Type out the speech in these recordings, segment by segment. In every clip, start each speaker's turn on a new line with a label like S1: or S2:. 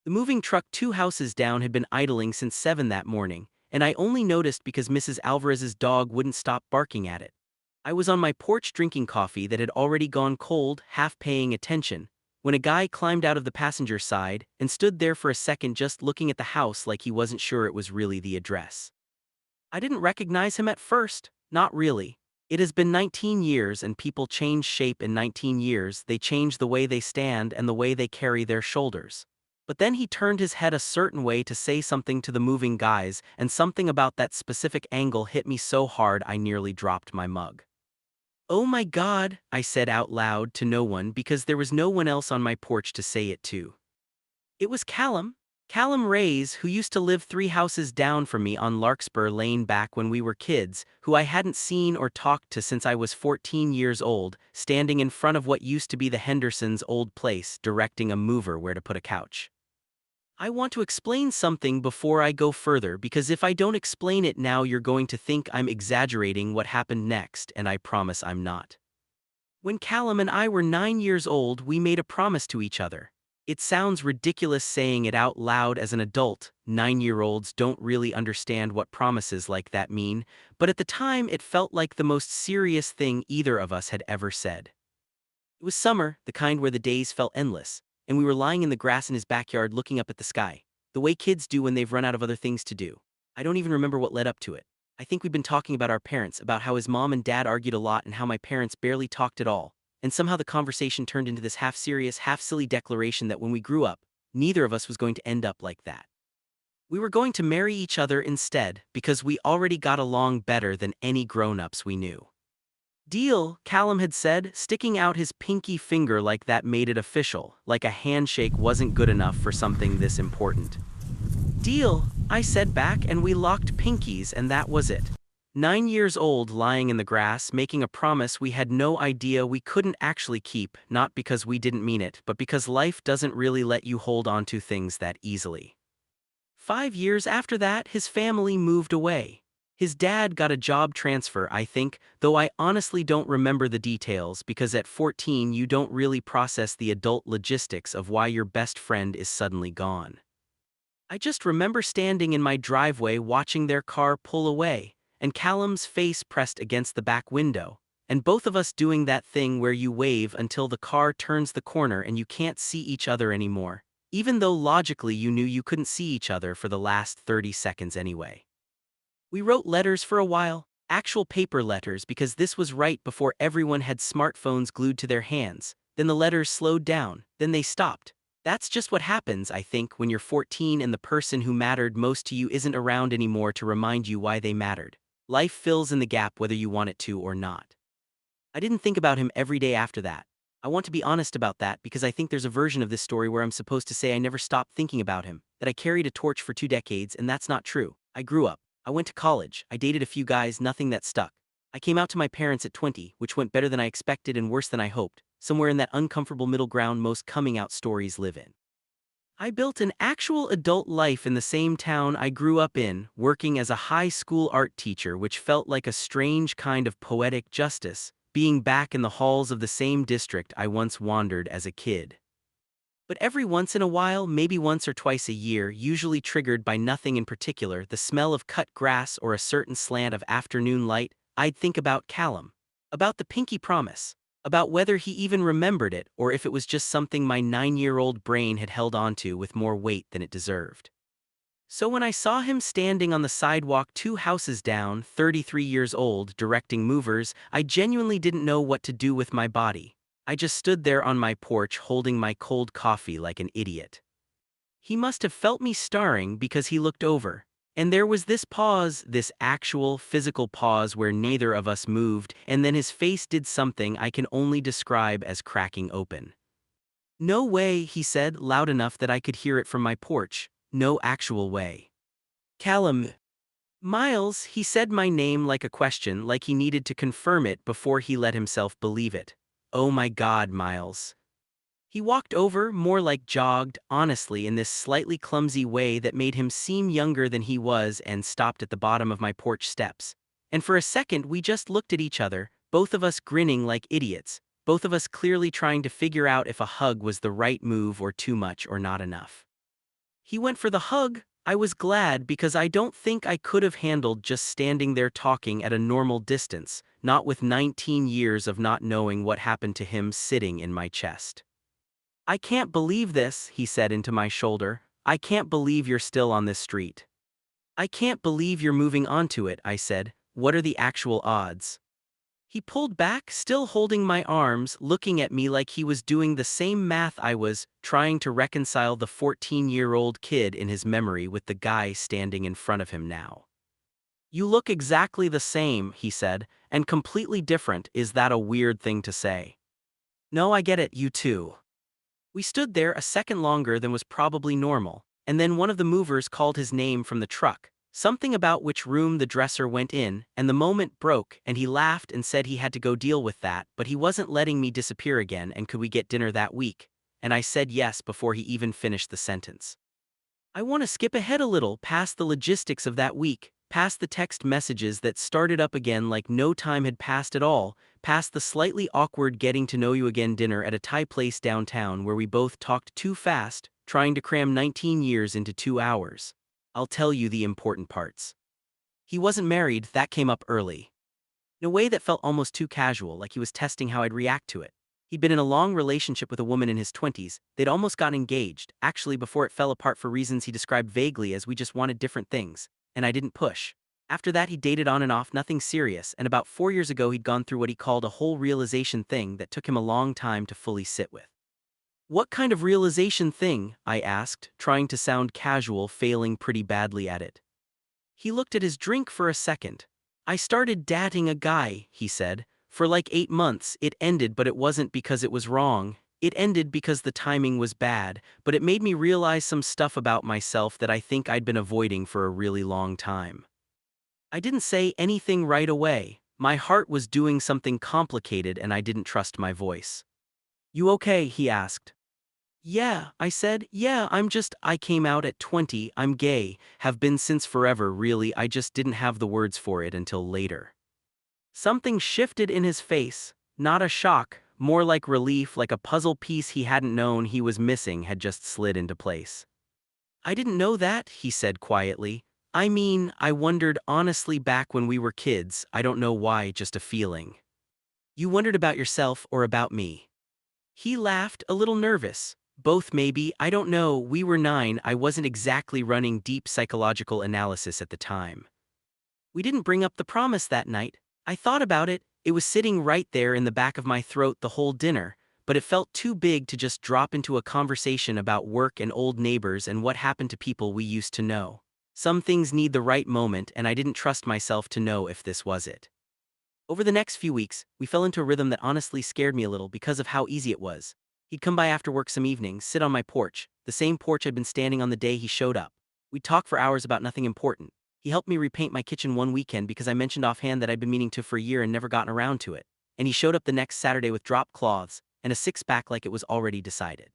S1: The moving truck 2 houses down had been idling since 7 that morning, and I only noticed because Mrs. Alvarez's dog wouldn't stop barking at it. I was on my porch drinking coffee that had already gone cold, half paying attention, when a guy climbed out of the passenger side and stood there for a second just looking at the house like he wasn't sure it was really the address. I didn't recognize him at first, not really. It has been 19 years and people change shape in 19 years, they change the way they stand and the way they carry their shoulders. But then he turned his head a certain way to say something to the moving guys, and something about that specific angle hit me so hard I nearly dropped my mug. "Oh my God," I said out loud to no one because there was no one else on my porch to say it to. It was Callum. Callum Rays, who used to live 3 houses down from me on Larkspur Lane back when we were kids, who I hadn't seen or talked to since I was 14 years old, standing in front of what used to be the Hendersons' old place, directing a mover where to put a couch. I want to explain something before I go further because if I don't explain it now, you're going to think I'm exaggerating what happened next, and I promise I'm not. When Callum and I were 9 years old, we made a promise to each other. It sounds ridiculous saying it out loud as an adult. 9-year-olds don't really understand what promises like that mean, but at the time it felt like the most serious thing either of us had ever said. It was summer, the kind where the days felt endless, and we were lying in the grass in his backyard looking up at the sky, the way kids do when they've run out of other things to do. I don't even remember what led up to it. I think we'd been talking about our parents, about how his mom and dad argued a lot and how my parents barely talked at all, and somehow the conversation turned into this half-serious, half-silly declaration that when we grew up, neither of us was going to end up like that. We were going to marry each other instead because we already got along better than any grown-ups we knew. "Deal," Callum had said, sticking out his pinky finger like that made it official, like a handshake wasn't good enough for something this important. "Deal," I said back, and we locked pinkies, and that was it. 9 years old, lying in the grass, making a promise we had no idea we couldn't actually keep, not because we didn't mean it, but because life doesn't really let you hold on to things that easily. 5 years after that, his family moved away. His dad got a job transfer, I think, though I honestly don't remember the details because at 14 you don't really process the adult logistics of why your best friend is suddenly gone. I just remember standing in my driveway watching their car pull away, and Callum's face pressed against the back window, and both of us doing that thing where you wave until the car turns the corner and you can't see each other anymore, even though logically you knew you couldn't see each other for the last 30 seconds anyway. We wrote letters for a while, actual paper letters, because this was right before everyone had smartphones glued to their hands. Then the letters slowed down, then they stopped. That's just what happens, I think, when you're 14 and the person who mattered most to you isn't around anymore to remind you why they mattered. Life fills in the gap whether you want it to or not. I didn't think about him every day after that. I want to be honest about that because I think there's a version of this story where I'm supposed to say I never stopped thinking about him, that I carried a torch for 2 decades, and that's not true. I grew up. I went to college, I dated a few guys, nothing that stuck. I came out to my parents at 20, which went better than I expected and worse than I hoped, somewhere in that uncomfortable middle ground most coming out stories live in. I built an actual adult life in the same town I grew up in, working as a high school art teacher, which felt like a strange kind of poetic justice, being back in the halls of the same district I once wandered as a kid. But every once in a while, maybe once or twice a year, usually triggered by nothing in particular, the smell of cut grass or a certain slant of afternoon light, I'd think about Callum. About the pinky promise. About whether he even remembered it or if it was just something my 9-year-old brain had held onto with more weight than it deserved. So when I saw him standing on the sidewalk 2 houses down, 33 years old, directing movers, I genuinely didn't know what to do with my body. I just stood there on my porch holding my cold coffee like an idiot. He must have felt me staring because he looked over. And there was this pause, this actual physical pause where neither of us moved, and then his face did something I can only describe as cracking open. "No way," he said, loud enough that I could hear it from my porch. "No actual way." "Callum." "Miles," he said my name like a question, like he needed to confirm it before he let himself believe it. "Oh my God, Miles." He walked over, more like jogged, honestly, in this slightly clumsy way that made him seem younger than he was, and stopped at the bottom of my porch steps. And for a second we just looked at each other, both of us grinning like idiots, both of us clearly trying to figure out if a hug was the right move or too much or not enough. He went for the hug. I was glad because I don't think I could have handled just standing there talking at a normal distance, not with 19 years of not knowing what happened to him sitting in my chest. "I can't believe this," he said into my shoulder. "I can't believe you're still on this street." "I can't believe you're moving onto it," I said. "What are the actual odds?" He pulled back, still holding my arms, looking at me like he was doing the same math I was, trying to reconcile the 14-year-old kid in his memory with the guy standing in front of him now. "You look exactly the same," he said, "and completely different. Is that a weird thing to say?" "No, I get it, you too." We stood there a second longer than was probably normal, and then one of the movers called his name from the truck, something about which room the dresser went in, and the moment broke, and he laughed and said he had to go deal with that, but he wasn't letting me disappear again, and could we get dinner that week? And I said yes before he even finished the sentence. I want to skip ahead a little past the logistics of that week, past the text messages that started up again like no time had passed at all, past the slightly awkward getting to know you again dinner at a Thai place downtown where we both talked too fast, trying to cram 19 years into 2 hours. I'll tell you the important parts. He wasn't married, that came up early. In a way that felt almost too casual, like he was testing how I'd react to it. He'd been in a long relationship with a woman in his 20s, they'd almost gotten engaged, actually before it fell apart for reasons he described vaguely as we just wanted different things, and I didn't push. After that he dated on and off, nothing serious, and about 4 years ago he'd gone through what he called a whole realization thing that took him a long time to fully sit with. "What kind of realization thing?" I asked, trying to sound casual, failing pretty badly at it. He looked at his drink for a second. "I started dating a guy," he said. "For like 8 months, it ended, but it wasn't because it was wrong. It ended because the timing was bad, but it made me realize some stuff about myself that I think I'd been avoiding for a really long time." I didn't say anything right away. My heart was doing something complicated and I didn't trust my voice. "You okay?" he asked. "Yeah," I said. "Yeah, I came out at 20, I'm gay, have been since forever really, I just didn't have the words for it until later." Something shifted in his face, not a shock, more like relief, like a puzzle piece he hadn't known he was missing had just slid into place. "I didn't know that," he said quietly. "I mean, I wondered honestly back when we were kids, I don't know why, just a feeling." "You wondered about yourself or about me?" He laughed, a little nervous. "Both maybe, I don't know, we were 9, I wasn't exactly running deep psychological analysis at the time." We didn't bring up the promise that night. I thought about it, it was sitting right there in the back of my throat the whole dinner, but it felt too big to just drop into a conversation about work and old neighbors and what happened to people we used to know. Some things need the right moment, and I didn't trust myself to know if this was it. Over the next few weeks, we fell into a rhythm that honestly scared me a little because of how easy it was. He'd come by after work some evenings, sit on my porch, the same porch I'd been standing on the day he showed up. We'd talk for hours about nothing important. He helped me repaint my kitchen one weekend because I mentioned offhand that I'd been meaning to for a year and never gotten around to it. And he showed up the next Saturday with drop cloths and a six-pack like it was already decided.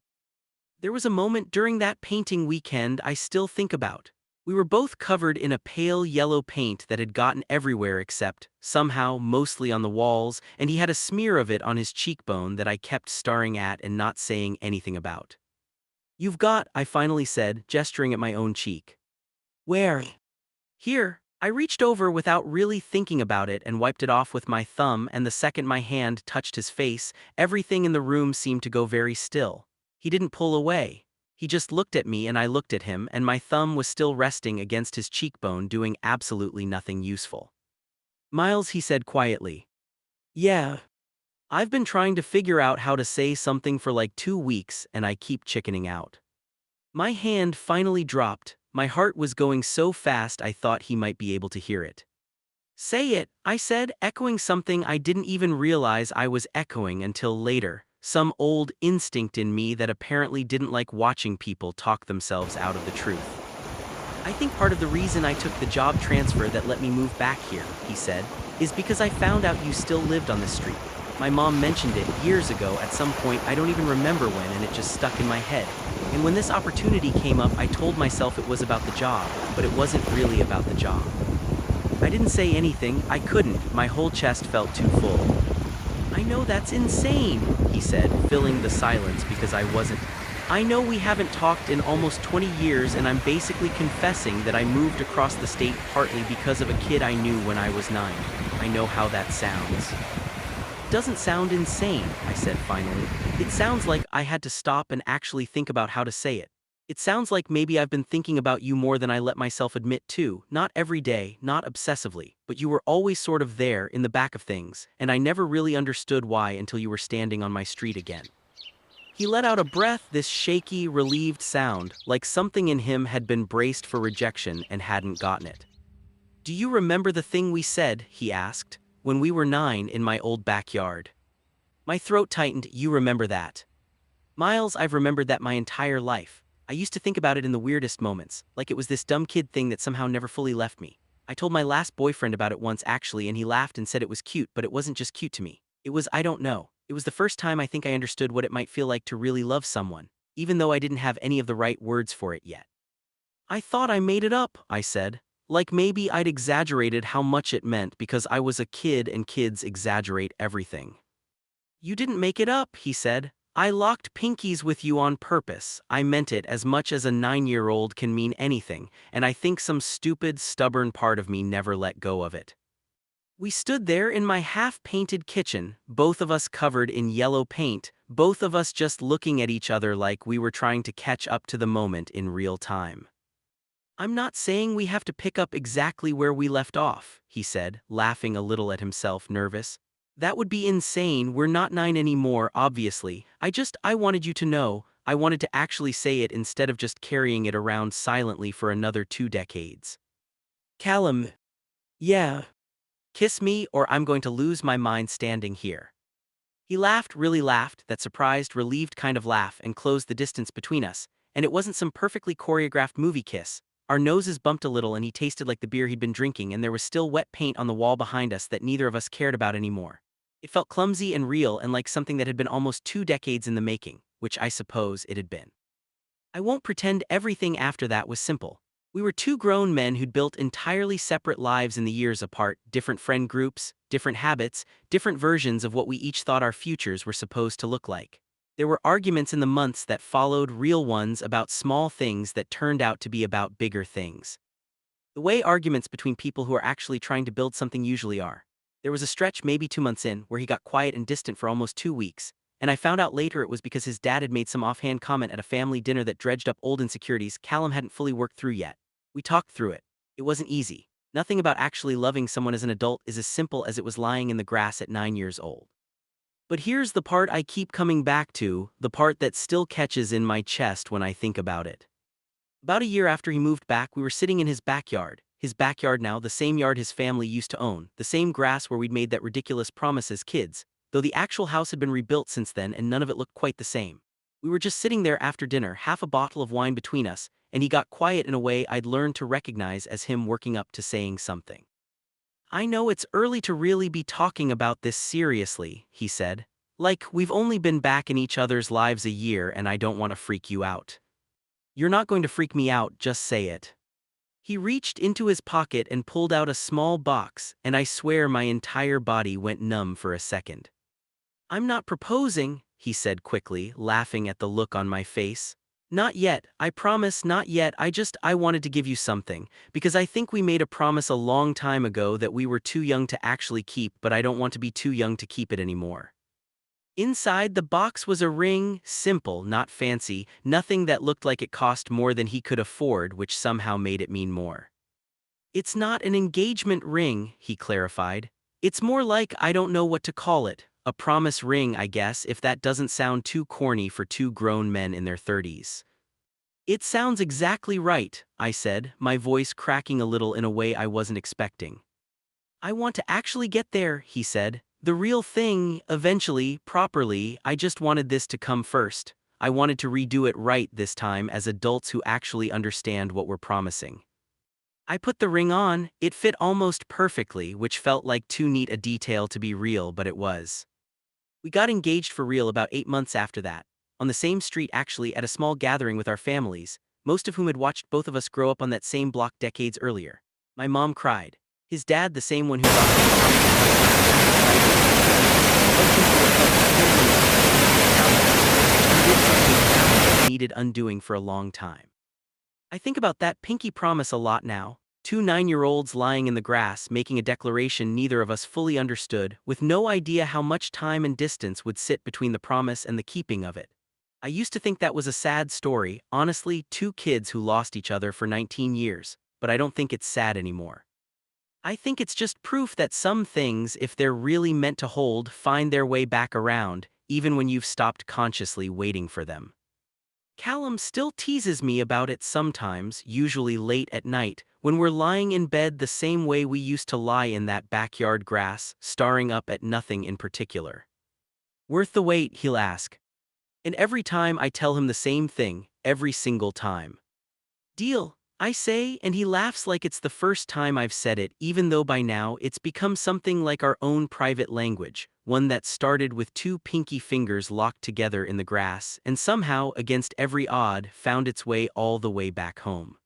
S1: There was a moment during that painting weekend I still think about. We were both covered in a pale yellow paint that had gotten everywhere except, somehow, mostly on the walls, and he had a smear of it on his cheekbone that I kept staring at and not saying anything about. "You've got," I finally said, gesturing at my own cheek. "Where?" "Here." I reached over without really thinking about it and wiped it off with my thumb, and the second my hand touched his face, everything in the room seemed to go very still. He didn't pull away. He just looked at me and I looked at him, and my thumb was still resting against his cheekbone doing absolutely nothing useful. "Miles," he said quietly. "Yeah. I've been trying to figure out how to say something for like 2 weeks and I keep chickening out." My hand finally dropped. My heart was going so fast I thought he might be able to hear it. "Say it," I said, echoing something I didn't even realize I was echoing until later. Some old instinct in me that apparently didn't like watching people talk themselves out of the truth. "I think part of the reason I took the job transfer that let me move back here," he said, "is because I found out you still lived on the street. My mom mentioned it years ago at some point, I don't even remember when, and it just stuck in my head. And when this opportunity came up I told myself it was about the job, but it wasn't really about the job." I didn't say anything, I couldn't, my whole chest felt too full. "I know that's insane," he said, filling the silence because I wasn't. I know we haven't talked in almost 20 years and I'm basically confessing that I moved across the state partly because of a kid I knew when I was 9. I know how that sounds. Doesn't sound insane, I said finally. It sounds like I had to stop and actually think about how to say it. It sounds like maybe I've been thinking about you more than I let myself admit to, not every day, not obsessively, but you were always sort of there in the back of things, and I never really understood why until you were standing on my street again. He let out a breath, this shaky, relieved sound, like something in him had been braced for rejection and hadn't gotten it. Do you remember the thing we said, he asked, when we were 9 in my old backyard? My throat tightened. You remember that? Miles, I've remembered that my entire life. I used to think about it in the weirdest moments, like it was this dumb kid thing that somehow never fully left me. I told my last boyfriend about it once actually and he laughed and said it was cute, but it wasn't just cute to me. It was, I don't know. It was the first time I think I understood what it might feel like to really love someone, even though I didn't have any of the right words for it yet. I thought I made it up, I said. Like maybe I'd exaggerated how much it meant because I was a kid and kids exaggerate everything. You didn't make it up, he said. I locked pinkies with you on purpose. I meant it as much as a 9-year-old can mean anything, and I think some stupid, stubborn part of me never let go of it. We stood there in my half-painted kitchen, both of us covered in yellow paint, both of us just looking at each other like we were trying to catch up to the moment in real time. I'm not saying we have to pick up exactly where we left off, he said, laughing a little at himself, nervous. That would be insane. We're not 9 anymore, obviously. I wanted you to know. I wanted to actually say it instead of just carrying it around silently for another 2 decades. Callum. Yeah. Kiss me or I'm going to lose my mind standing here. He laughed, really laughed, that surprised, relieved kind of laugh, and closed the distance between us, and it wasn't some perfectly choreographed movie kiss. Our noses bumped a little and he tasted like the beer he'd been drinking and there was still wet paint on the wall behind us that neither of us cared about anymore. It felt clumsy and real and like something that had been almost 2 decades in the making, which I suppose it had been. I won't pretend everything after that was simple. We were 2 grown men who'd built entirely separate lives in the years apart, different friend groups, different habits, different versions of what we each thought our futures were supposed to look like. There were arguments in the months that followed, real ones about small things that turned out to be about bigger things. The way arguments between people who are actually trying to build something usually are. There was a stretch maybe 2 months in where he got quiet and distant for almost 2 weeks, and I found out later it was because his dad had made some offhand comment at a family dinner that dredged up old insecurities Callum hadn't fully worked through yet. We talked through it. It wasn't easy. Nothing about actually loving someone as an adult is as simple as it was lying in the grass at 9 years old. But here's the part I keep coming back to, the part that still catches in my chest when I think about it. About a year after he moved back, we were sitting in his backyard now, the same yard his family used to own, the same grass where we'd made that ridiculous promise as kids, though the actual house had been rebuilt since then and none of it looked quite the same. We were just sitting there after dinner, half a bottle of wine between us, and he got quiet in a way I'd learned to recognize as him working up to saying something. I know it's early to really be talking about this seriously, he said. Like, we've only been back in each other's lives a year and I don't want to freak you out. You're not going to freak me out, just say it. He reached into his pocket and pulled out a small box, and I swear my entire body went numb for a second. I'm not proposing, he said quickly, laughing at the look on my face. Not yet, I promise, not yet. I wanted to give you something, because I think we made a promise a long time ago that we were too young to actually keep, but I don't want to be too young to keep it anymore. Inside the box was a ring, simple, not fancy, nothing that looked like it cost more than he could afford, which somehow made it mean more. It's not an engagement ring, he clarified. It's more like, I don't know what to call it, a promise ring, I guess, if that doesn't sound too corny for 2 grown men in their 30s. It sounds exactly right, I said, my voice cracking a little in a way I wasn't expecting. I want to actually get there, he said. The real thing, eventually, properly. I just wanted this to come first. I wanted to redo it right this time as adults who actually understand what we're promising. I put the ring on, it fit almost perfectly, which felt like too neat a detail to be real, but it was. We got engaged for real about 8 months after that, on the same street actually, at a small gathering with our families, most of whom had watched both of us grow up on that same block decades earlier. My mom cried. His dad, the same one who thought needed undoing for a long time. I think about that pinky promise a lot now. Two 9-year-olds lying in the grass making a declaration neither of us fully understood, with no idea how much time and distance would sit between the promise and the keeping of it. I used to think that was a sad story, honestly, two kids who lost each other for 19 years, but I don't think it's sad anymore. I think it's just proof that some things, if they're really meant to hold, find their way back around, even when you've stopped consciously waiting for them. Callum still teases me about it sometimes, usually late at night, when we're lying in bed the same way we used to lie in that backyard grass, staring up at nothing in particular. "Worth the wait?" he'll ask. And every time I tell him the same thing, every single time. "Deal," I say, and he laughs like it's the first time I've said it, even though by now it's become something like our own private language, one that started with two pinky fingers locked together in the grass and somehow, against every odd, found its way all the way back home.